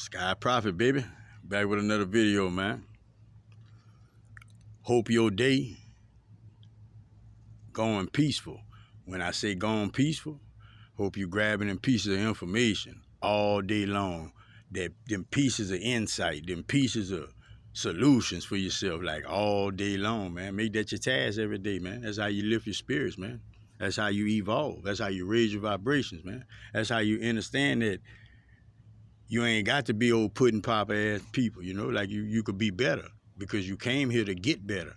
Sky Prophet, baby. Back with another video, man. Hope your day going peaceful. When I say going peaceful, hope you grabbing them pieces of information all day long. That them pieces of insight, them pieces of solutions for yourself, like all day long, man. Make that your task every day, man. That's how you lift your spirits, man. That's how you evolve. That's how you raise your vibrations, man. That's how you understand that you ain't got to be old pudding pop ass people, you know, like you could be better because you came here to get better.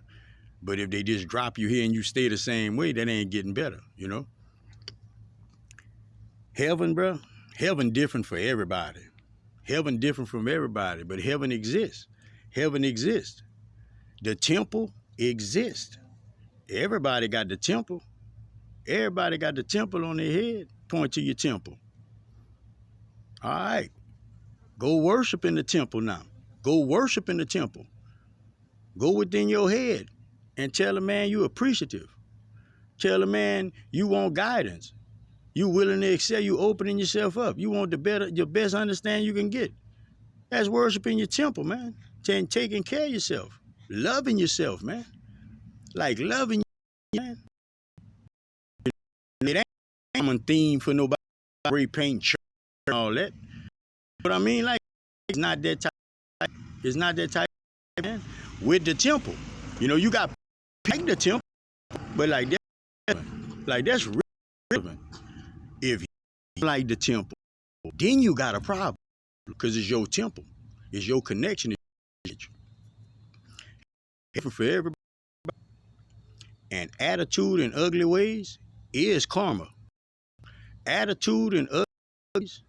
But if they just drop you here and you stay the same way, that ain't getting better, you know. Heaven, bro, heaven different for everybody. Heaven different from everybody, but heaven exists. Heaven exists. The temple exists. Everybody got the temple. Everybody got the temple on their head. Point to your temple. All right. Go worship in the temple now. Go worship in the temple. Go within your head and tell a man you appreciative. Tell a man you want guidance. You willing to excel. You opening yourself up. You want your best understanding you can get. That's worshiping your temple, man. Taking care of yourself. Loving yourself, man. Like loving you, man. It ain't a common theme for nobody. Spray paint, church, and all that. But I mean, like, it's not that type. It's not that type, man. With the temple, you know, you got like the temple, but like that's relevant. If you like the temple, then you got a problem because it's your temple, it's your connection. It's different for everybody. And attitude in ugly ways is karma. Attitude in ugly ways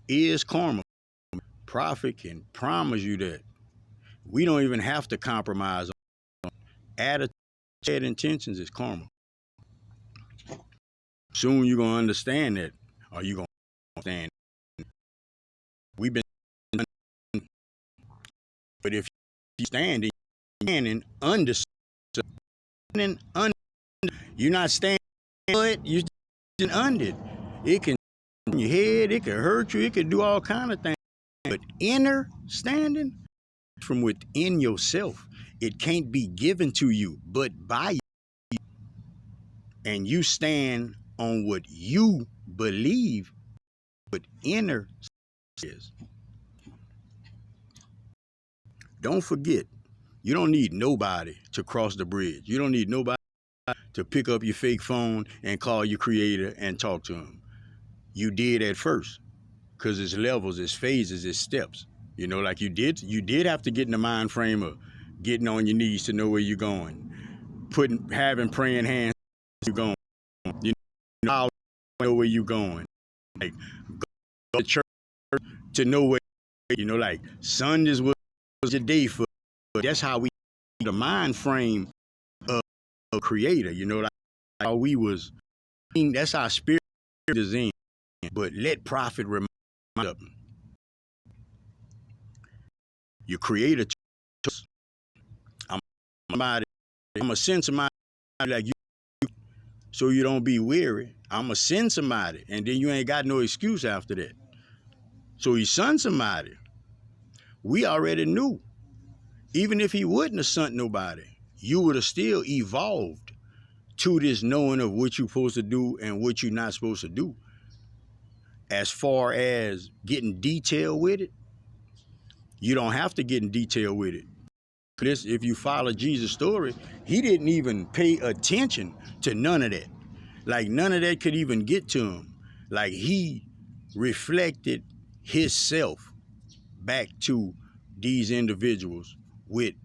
is karma. Prophet can promise you that. We don't even have to compromise on attitude. Bad intentions is karma. Soon you're gonna understand that, or you gonna understand. We've been, but if you standing under, you're not standing, but you're under. It can in your head, it can hurt you, it can do all kind of things. But inner standing from within yourself, it can't be given to you, but by you. And you stand on what you believe, what inner is. Don't forget, you don't need nobody to cross the bridge. You don't need nobody to pick up your fake phone and call your creator and talk to him. You did at first, because it's levels, it's phases, it's steps. You know, like you did have to get in the mind frame of getting on your knees to know where you're going, having praying hands you're going. You know where you're going. Like go to church to know where, you know, like Sundays was your day for. That's how we the mind frame of a creator. You know, like how we was. That's our spirit is in. But let prophet remind us. Your creator. I'm gonna send somebody like you, so you don't be weary. I'm gonna send somebody, and then you ain't got no excuse after that. So he sent somebody. We already knew. Even if he wouldn't have sent nobody, you would have still evolved to this knowing of what you're supposed to do and what you're not supposed to do. As far as getting detailed with it, you don't have to get in detail with it. If you follow Jesus' story, he didn't even pay attention to none of that. Like none of that could even get to him. Like he reflected himself back to these individuals with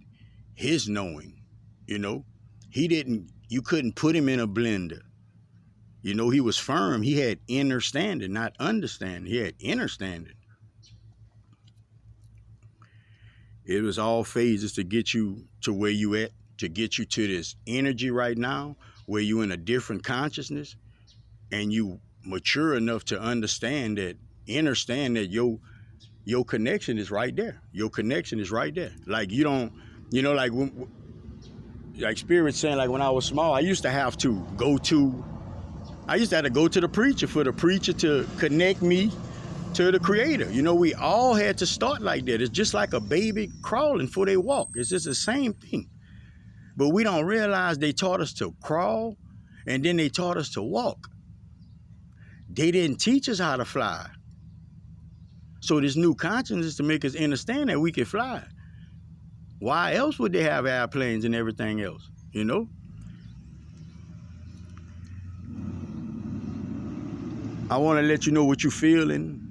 his knowing, you know. You couldn't put him in a blender. You know, he was firm. He had inner standing, not understanding. He had inner standing. It was all phases to get you to where you at, to get you to this energy right now, where you in a different consciousness, and you mature enough to understand that your connection is right there. Your connection is right there. Like you don't, you know, like Spirit saying, like when I was small, I used to have to go to the preacher for the preacher to connect me to the Creator. You know, we all had to start like that. It's just like a baby crawling before they walk. It's just the same thing. But we don't realize they taught us to crawl, and then they taught us to walk. They didn't teach us how to fly. So this new consciousness is to make us understand that we can fly. Why else would they have airplanes and everything else? You know? I want to let you know what you're feeling,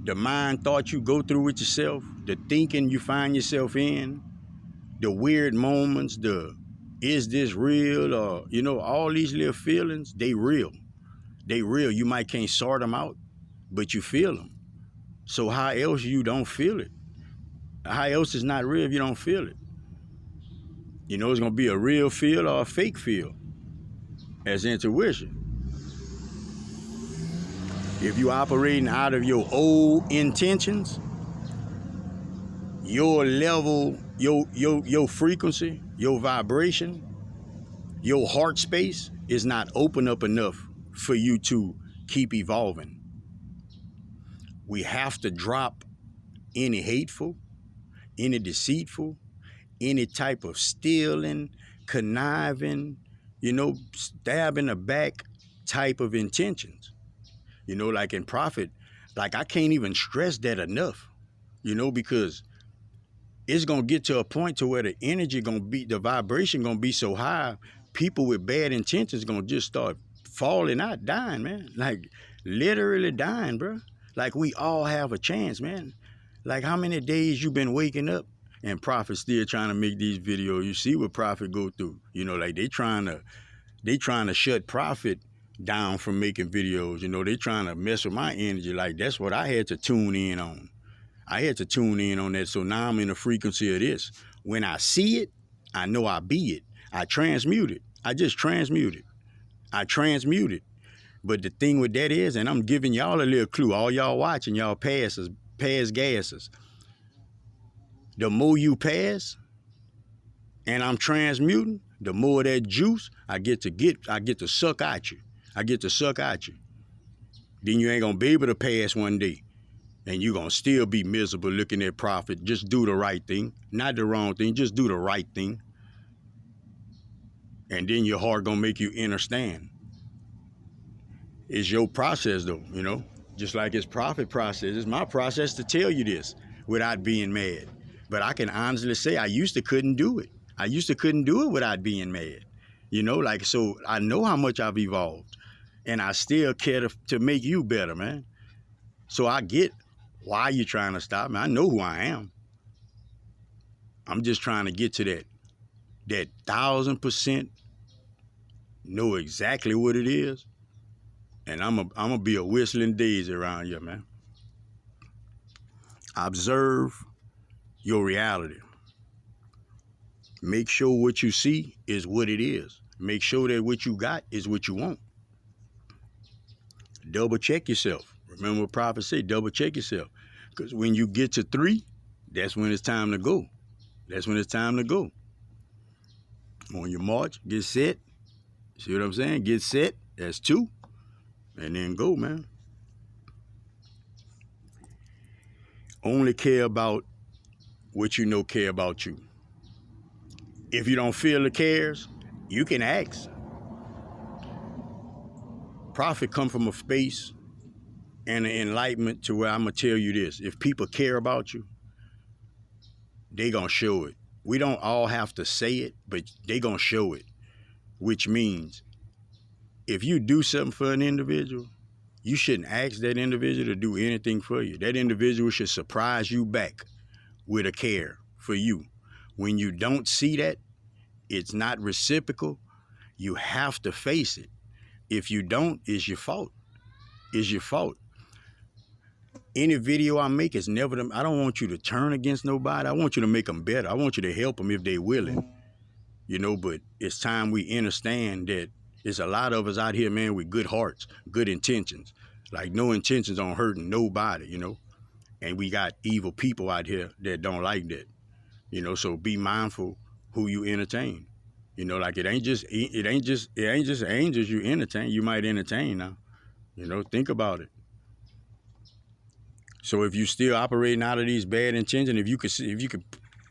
the mind thought you go through with yourself, the thinking you find yourself in, the weird moments, the is this real, or, you know, all these little feelings, they real. They real. You might can't sort them out, but you feel them. So how else you don't feel it? How else is not real if you don't feel it? You know, it's going to be a real feel or a fake feel as intuition. If you operating out of your old intentions, your level, your frequency, your vibration, your heart space is not open up enough for you to keep evolving. We have to drop any hateful, any deceitful, any type of stealing, conniving, you know, stab in the back type of intentions. You know, like in Prophet, like I can't even stress that enough, you know, because it's going to get to a point to where the energy going to be, the vibration going to be so high, people with bad intentions going to just start falling out, dying, man. Like literally dying, bro. Like we all have a chance, man. Like how many days you been waking up and Prophet still trying to make these videos? You see what Prophet go through. You know, like they trying to shut Prophet down from making videos. You know, they trying to mess with my energy. Like that's what I had to tune in on. I had to tune in on that. So now I'm in the frequency of this. When I see it, I know I be it. I transmute it. I just transmute it. I transmute it. But the thing with that is, and I'm giving y'all a little clue, all y'all watching, y'all pass gases. The more you pass, and I'm transmuting, the more of that juice I get to suck out you. I get to suck out you. Then you ain't gonna be able to pass one day. And you're going to still be miserable looking at Prophet. Just do the right thing. Not the wrong thing. Just do the right thing. And then your heart going to make you understand. It's your process, though, you know. Just like it's Prophet process. It's my process to tell you this without being mad. But I can honestly say I used to couldn't do it. I used to couldn't do it without being mad. You know, like, so I know how much I've evolved. And I still care to make you better, man. So I get why you trying to stop me. I know who I am. I'm just trying to get to that 1000%, know exactly what it is. And I'm gonna be a whistling daisy around here, man. Observe your reality. Make sure what you see is what it is. Make sure that what you got is what you want. Double check yourself. Remember what Prophet said, double check yourself. Because when you get to 3, that's when it's time to go. That's when it's time to go. On your march, get set. See what I'm saying? Get set. That's 2. And then go, man. Only care about what you know care about you. If you don't feel the cares, you can ask. Prophet come from a space and an enlightenment to where I'm going to tell you this. If people care about you, they going to show it. We don't all have to say it, but they going to show it. Which means if you do something for an individual, you shouldn't ask that individual to do anything for you. That individual should surprise you back with a care for you. When you don't see that, it's not reciprocal. You have to face it. If you don't, it's your fault. It's your fault. Any video I make is never I don't want you to turn against nobody. I want you to make them better. I want you to help them if they're willing. You know, but it's time we understand that there's a lot of us out here, man, with good hearts, good intentions. Like no intentions on hurting nobody, you know. And we got evil people out here that don't like that. You know, so be mindful who you entertain. You know, like it ain't just angels you entertain. You might entertain now. You know, think about it. So if you still operating out of these bad intentions, if you could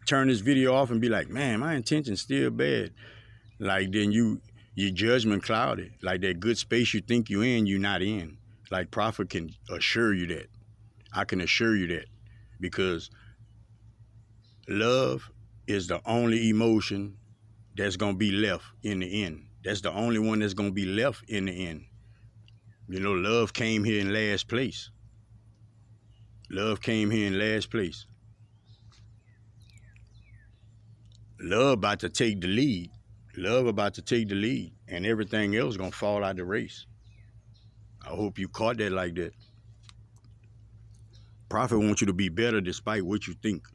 turn this video off and be like, man, my intention's still bad, like then your judgment clouded. Like that good space you think you're not in. Like Prophet can assure you that. I can assure you that. Because love is the only emotion that's gonna be left in the end. That's the only one that's gonna be left in the end. You know, love came here in last place. Love came here in last place. Love about to take the lead. Love about to take the lead, and everything else gonna fall out the race. I hope you caught that like that. Prophet wants you to be better despite what you think.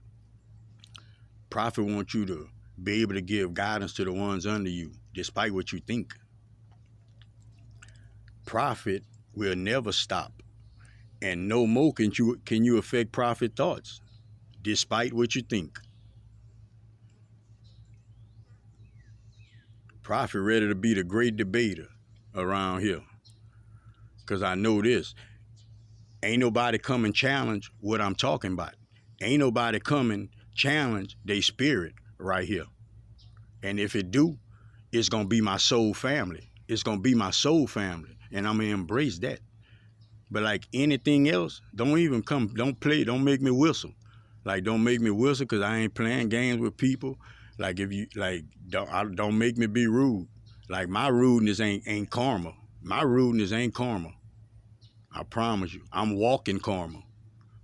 Prophet wants you to be able to give guidance to the ones under you despite what you think. Prophet will never stop, and no more can you affect Prophet thoughts despite what you think. Prophet ready to be the great debater around here. Because I know this. Ain't nobody come and challenge what I'm talking about. Ain't nobody come and challenge their spirit right here. And if it do, it's going to be my soul family. It's going to be my soul family. And I'm going to embrace that. But like anything else, don't make me whistle. Like, don't make me whistle because I ain't playing games with people. Like, if you, like, don't make me be rude. Like, my rudeness ain't karma. My rudeness ain't karma. I promise you. I'm walking karma.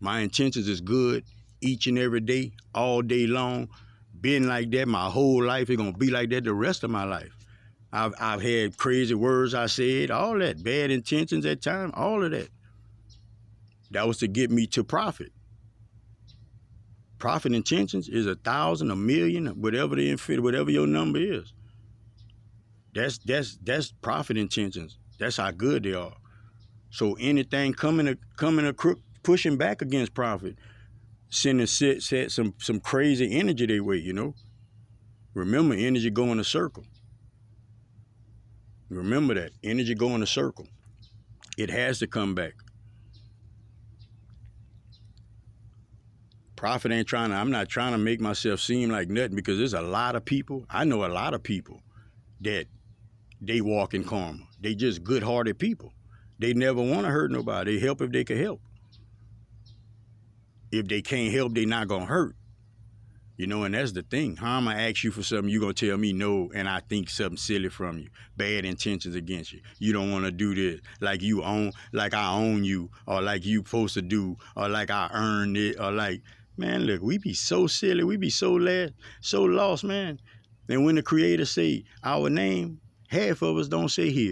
My intentions is good each and every day, all day long. Been like that my whole life. It's going to be like that the rest of my life. I've had crazy words I said, all that. Bad intentions at times, all of that. That was to get me to Prophet. Prophet intentions is 1,000, 1,000,000, whatever your number is. That's Prophet intentions. That's how good they are. So anything coming a crook, pushing back against Prophet, sending some crazy energy their way, you know. Remember, energy go in a circle. Remember that. Energy go in a circle. It has to come back. Prophet I'm not trying to make myself seem like nothing, because there's a lot of people, I know a lot of people that they walk in karma. They just good-hearted people. They never want to hurt nobody. They help if they can help. If they can't help, they not going to hurt. You know, and that's the thing. How am I ask you for something, you going to tell me no, and I think something silly from you. Bad intentions against you. You don't want to do this like I own you, or like you supposed to do, or like I earned it, or like, man, look, we be so silly. We be so lost, man. And when the Creator say our name, half of us don't say here.